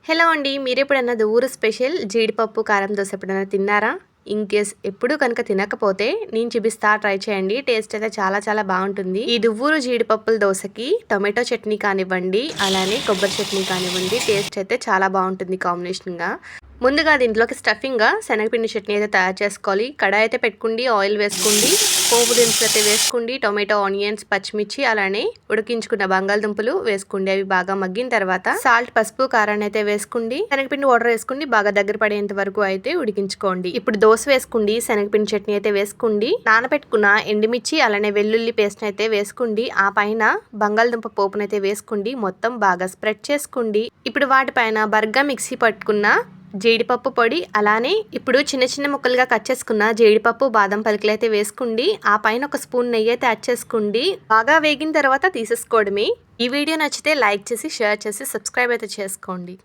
Hello అండి. మీరెప్పుడన్నా ఊరు స్పెషల్ జీడిపప్పు కారం దోశ ఎప్పుడైనా తిన్నారా? ఇన్ కేస్ ఎప్పుడు కనుక తినకపోతే నేను చూపిస్తా, ట్రై చేయండి. టేస్ట్ అయితే చాలా చాలా బాగుంటుంది. ఈ దువ్వూరు జీడిపప్పుల దోశకి టొమాటో చట్నీ కానివ్వండి, అలానే కొబ్బరి చట్నీ కానివ్వండి, టేస్ట్ అయితే చాలా బాగుంటుంది కాంబినేషన్గా. ముందుగా దీంట్లోకి స్టఫింగ్గా శనగపిండి చట్నీ అయితే తయారు చేసుకోవాలి. కడాయి అయితే పెట్టుకోండి, ఆయిల్ వేసుకోండి, పోపు దినుసులు అయితే వేసుకోండి, టొమాటో, ఆనియన్స్, పచ్చిమిర్చి, అలానే ఉడికించుకున్న బంగాళదుంపలు వేసుకోండి. అవి బాగా మగ్గిన తర్వాత సాల్ట్, పసుపు, కారాన్ని అయితే వేసుకోండి. శనగపిండి వాటర్ వేసుకోండి, బాగా దగ్గర పడేంత వరకు అయితే ఉడికించుకోండి. ఇప్పుడు దోశ వేసుకోండి, శనగపిండి చట్నీ అయితే వేసుకోండి, నానబెట్టుకున్న ఎండుమిర్చి అలానే వెల్లుల్లి పేస్ట్ అయితే వేసుకోండి. ఆ పైన బంగాళదుంప పోపునైతే వేసుకోండి, మొత్తం బాగా స్ప్రెడ్ చేసుకోండి. ఇప్పుడు వాటిపైన బర్గా మిక్సీ పట్టుకున్న జీడిపప్పు పొడి, అలానే ఇప్పుడు చిన్న చిన్న ముక్కలుగా కట్ చేసుకున్న జీడిపప్పు, బాదం పలుకులు అయితే వేసుకోండి. ఆ పైన ఒక స్పూన్ నెయ్యి అయితే యాడ్ చేసుకోండి. బాగా వేగిన తర్వాత తీసేసుకోవడమే. ఈ వీడియో నచ్చితే లైక్ చేసి, షేర్ చేసి, సబ్స్క్రైబ్ అయితే చేసుకోండి.